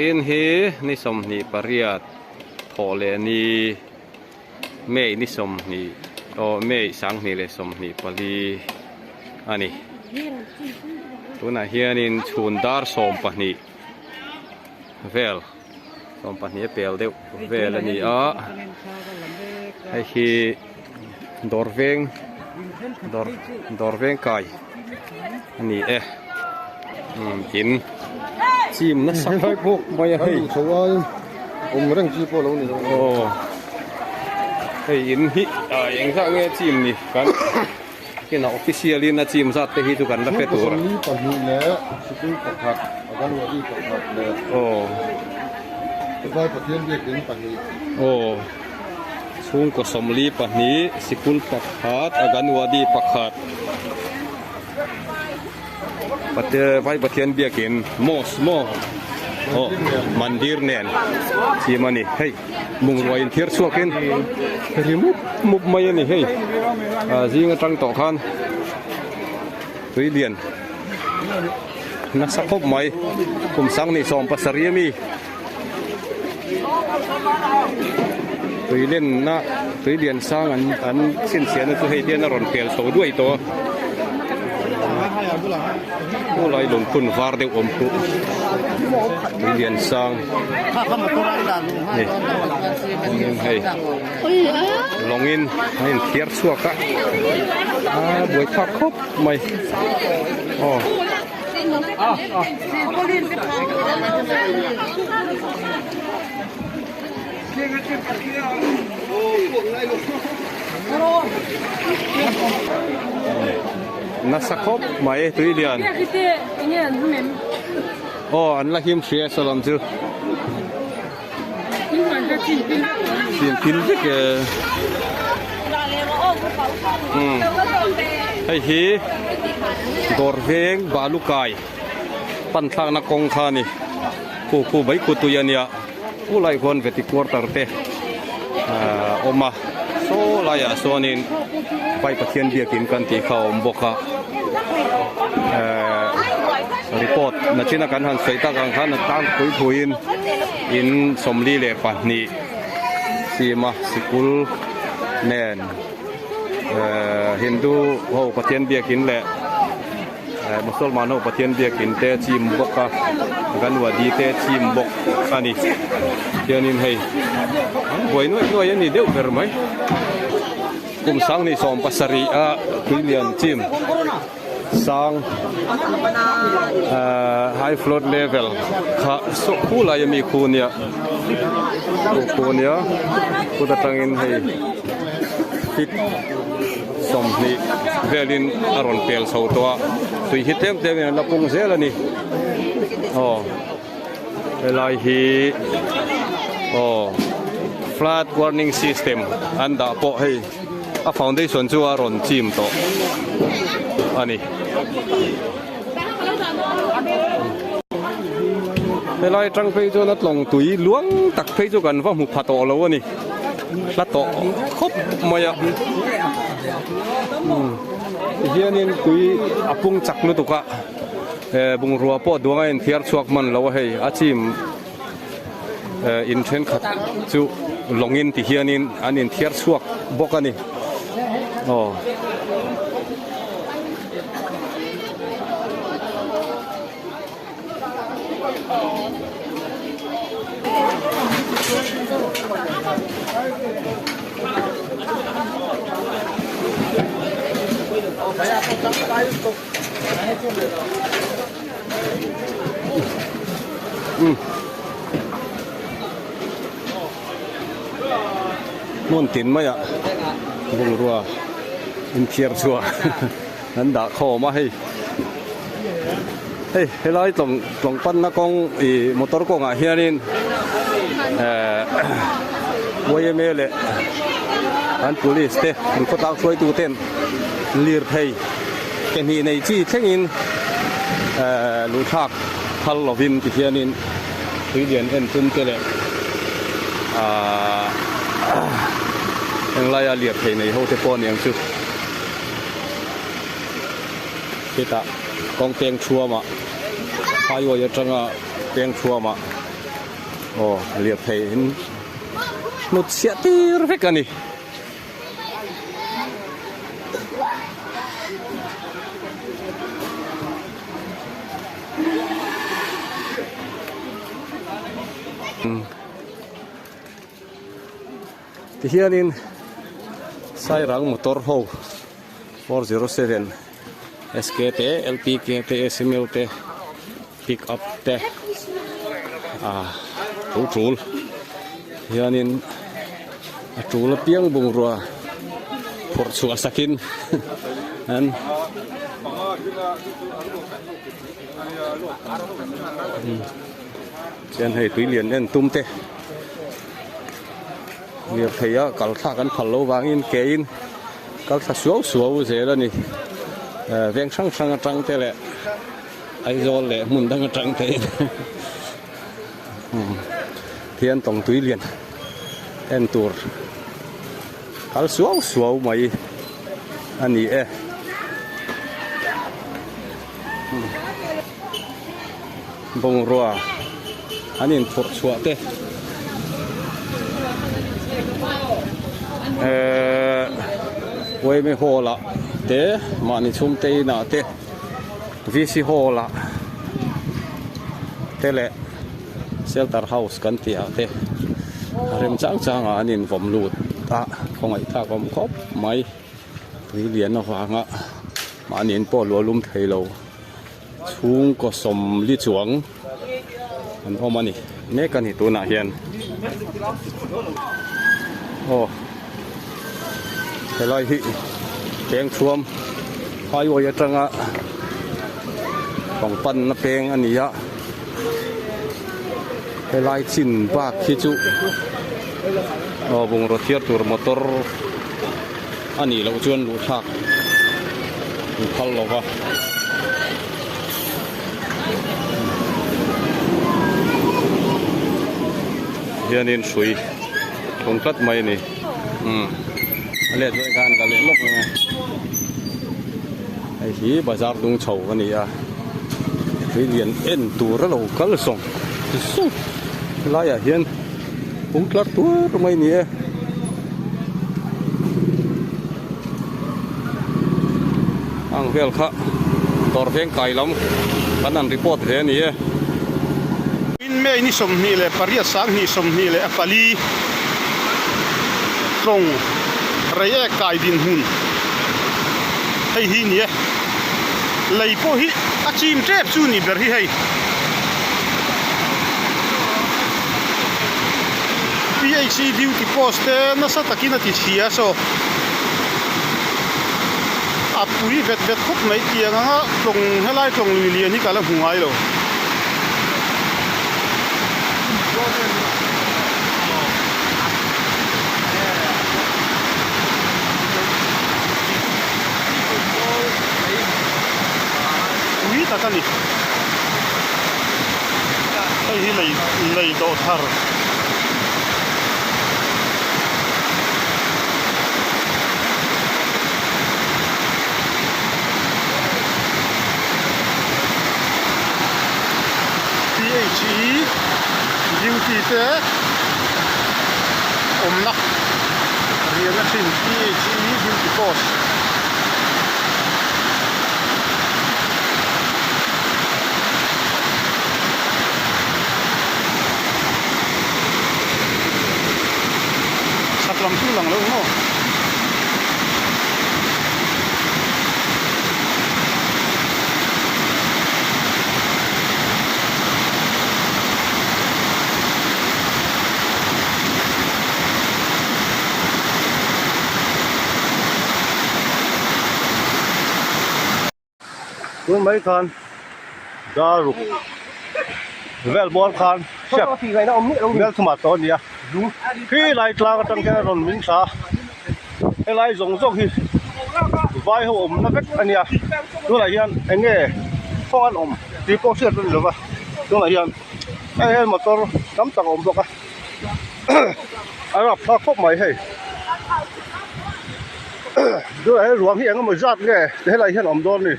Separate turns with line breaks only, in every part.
อินเฮนิสมนี่ปริยัดพอเลนี่เมย์นิสมนี่โอเมย์สังนี่เลยสมนี่ปลีอันนี้ตัวน่ะเฮียนินชุนดาร์สมปนี่เวลสมปนี่เปลเดียวเวลนี่ให้ฮีดอร์เวงดอร์เวงไก่อันนี้กินจิ้มนะสักพวกไม่ให้ชัวร์เรื่องจีบเราเนี่ยโอ้ให้ยินฮิยังสักเงี้ยจิ้มนี่กันกินเอาออฟฟิเชียลนะจิ้มสัตว์ที่ฮิตุกันรับเป็นตัวนี้ปนแล้วสุกุลปักหักเอากันว่าดีปักหักเลยโอ้ได้ประเทศเวียดนามปักนี้โอ้ช่วงก็สมรีปักนี้สุกุลปักหักเอากันว่าดีปักหักปัจจัยไว้ประเทศเบียกินโมโอ้มันดีร์เนียนที่มันนี่เฮ้ยมุงรวยเทียร์สวกินริมุบไม่นี่เฮ้ยจิงตั้งต่อขันตุยเดียนนักสักพบไหมผมสั่งนี่สองภาษาเรียมีตุยเล่นนะตุยเดียนสร้างอันสิ้นเสียนั่นคือให้เดียนนรนเปลี่ยนโตด้วยตัวผู้ลอยลงทุนฟาร์เดียวอมคุเรียนสร้างนี่ให้ลงอินให้เทียร์ชัวกะบวยทักครบไหมอ๋อนักสักครบไหมตุยเดียนโอ้อันละหิมเชียสลัมจูสินพินที่เกให้ฮีดอร์เวงบาลุกายปันทางนักกองขานี่คู่ใบคู่ตุยเนี่ยผู้ไล่คนเวทีควอร์ตร์เตออกมาโซลายโซนินไปประเทศเบียกินกันที่เขาบอกว่ารีพอร์ตนักชินาการหันใส่ตากังขันตั้งคุยอินสมรีเลปันนี่สีมาสกุลแนนฮินดูเขาประเทศเบียกินแหละมุสลิมเขาประเทศเบียกินเตะทีมบกกันว่าดีเตะทีมบกอันนี้เดี๋ยวนี้ให้ไว้หน่วยนี่เดี๋ยวเปิดไหมกลุ่มสังนี่สองภาษารีคุยเรียนทีมสังhigh float level ค่ะคู่อะไรยังมีคู่เนี่ยคู่ตั้งอินให้ฟิตสมนี่เวลินอารอนเปลสาวตัวตุยฮิตเต็มเนี่ยนับปุ่งเสียแล้วนี่โอ้เวลาฮีflat warning system อันดาโปให้foundation ชัวรอนจิมโตอันนี้เวลาจังไปจนนัดลงตุยล้วงตักไปจกันว่าหุบผาโตแล้ววะนี่ละโตครบมาอ่ะเฮียนี่ตุยอปุ่งจักนุตุกะบุงรัวปอดดวงไอ้เทียร์ชวกมันแล้วให้อาชีพอินเทนขัดจูลงอินที่เฮียนี่อันนี้เทียร์ชวกบอกกันนี่อ๋อมุ่นตินไหมอ่ะบุงรัวอินเทียร์ชัวนั้นด่าข้อมาให้เฮ้ยเราตรงปั้นนักกองมอเตอร์กองเฮียนินวัยเมลเลยอัน police เต้มันก็ตั้งช่วยตัวเต้นลีร์ไทยแกนี่ในที่เช่นอินลูกชักทัลลวินที่เฮียนินที่เดียนเอ็นซุนเตเลยยังไล่เลียบไทยในโฮเทปอนยังชุดkita kong peng chua ma ayo ya changa peng chua ma oh lihat thấy nút xe tir phết cả nè thì hiện in sai rang motor ho 407 SKT LPKT SMLT pick up te trul hiện in trul piang bung rua por chua sakin an chen hay túi liền en tum te liệt thấy á cả thác ăn phật lâu vàng in kê in các thác suấu dễ đó nè ven sang trăng thế lệ ai do lệ muốn đang trăng thế thiên tổng túi liền en tour cả suấu mày anh ấy bông rùa anh ấy phật chùa thế quay mấy hồ là thế mà ni chum tây nọ thế vì si hồ là thế lệ shelter house kan tia thế rem chang anh in vom lụt ta không ai ta vom khóc mấy vì liền nó vàng á mà anh in bỏ lúa lum thấy lâu chung có sầm li chuang anh hôm nay mấy cái này tôi nãy hiện oh cái loại thị bèn chuom hai voi trăng á bằng pan nó bèn anh ấy á cái loại chín bạc khi chú bung rotier tur motor anh ấy lâu chuyên lụt thạc khăn lâu quá hiện nên suy không cất mây này lệ rồi gan cả lệ lúc này hay khí bazar đông chầu cái này à cái liền en tu rất là cỡ sòng lại à hiện cũng cất tu mây này ang vel kha tor pheng kai lắm kan an report thế này
in me ni som ni le paria sang ni som ni le apali trong raya kai din hun hay hi ni lei po hi achim trep chu ni ber hi hay PHC duty post na sa takina ti sia so apuri vet khop mai ti anga tlong helai tlong li ni kala hungai lo ta ni ai hi lei do thar PHE duty te omna riêng trên PHE duty post làm thu lằng lâu không?
tôi mấy con ra rục vel bol con chef vel tomato nia khi lại tra cái cái ròn miếng sa cái lại giống giống thì vai hôm nó vết anh nia tôi lại hiện anh nghe con ăn ôm thì có chuyện gì rồi tôi lại hiện anh motor cắm tàu ôm được à anh gặp thắc phúc mày hay tôi lại ruộng hiện cái mồi giặt nghe thế lại hiện ôm đòn này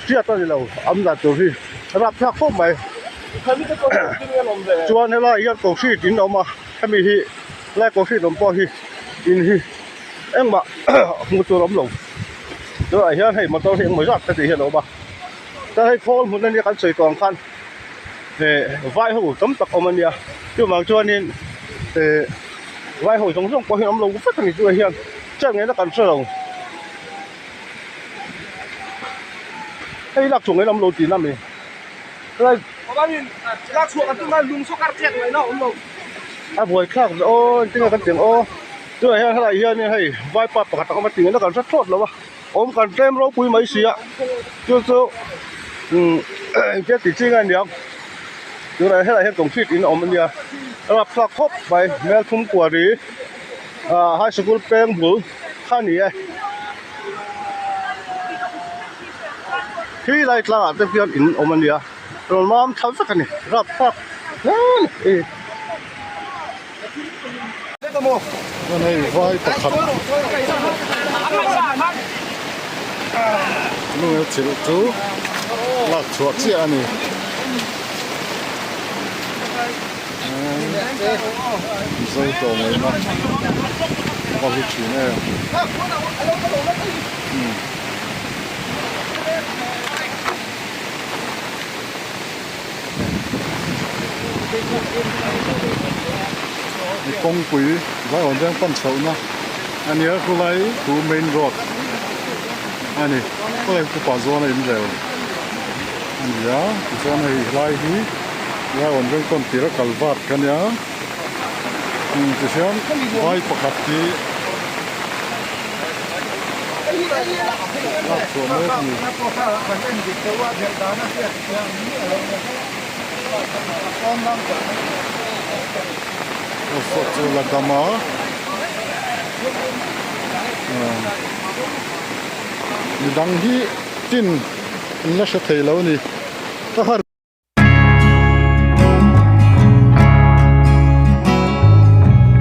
chuyện tôi thì lâu ấm là tôi thì gặp thắc phúc mày ชวนให้ไล่ยัดกองชีดินออกมาถ้ามีที่แรกกองชีดลมปอที่อินที่เอ็งบะมูตัวล้มลงเดี๋ยวไอ้เหี้ยให้มาตัวเองไม่รักแต่ที่เห็นออกมาแต่ให้โค้งหุ่นนั่นนี่กันสวยกองคันเนี่ยไฟหูต้มตักออกมาเนี่ยที่บางชวนนี่ไฟหูสงสงปอที่ล้มลงก็ฟัดนี่ตัวเหี้ยเจ้าเงี้ยนักการเสื่อมให้รักส่งให้ล้มลงจีนนั่นเองอะไร
Pagamin, langsung kan tuh lung sokar cek lain no, no.
อ่ะบวยข้างโอ้จริงกันเสียงโอ้ด้วยเฮ้ยเฮียนี่ให้ไหว้ปัดประกาศเขามาติงแล้วกันสักทอดแล้ววะอมกันเต็มเราปุยไม่เสียจู่ๆเจ้าติดจริงกันเดียวดูอะไรให้อะไรให้ตรงชีดอินอมมันเนี่ยรับสักครบไปแม่ทุ่มกว่าดีให้สกุลแป้งบุ๋ข้าหนีไอ้ที่ไรตลาดเต็มเพียงอินอมมันเนี่ยเราน้ำทำสักกันนี่รับสักนั่นเอง นั่นให้ไหว้ประคับนู่นจิ๋วจูลาดชัวเจียนี่ใส่ตัวไหนมาเอาไปชิมเองมีกงปุ๋ยไว้อ่อนแรงปั้นเสานะอันนี้คือไรคือเมนโรดอันนี้ก็เลยคือป่าโซนอินเดียอันนี้อ่ะโซนไอ้ไรที่ไว้อ่อนแรงปั้นตีระกัลวาดกันเนี่ยจะเชื่อมไว้ประคับที่ลาดตัวเมื่อกี้โอ้โหจุลกามามีดังที่จินนัชเทแล้วนี่ถ้า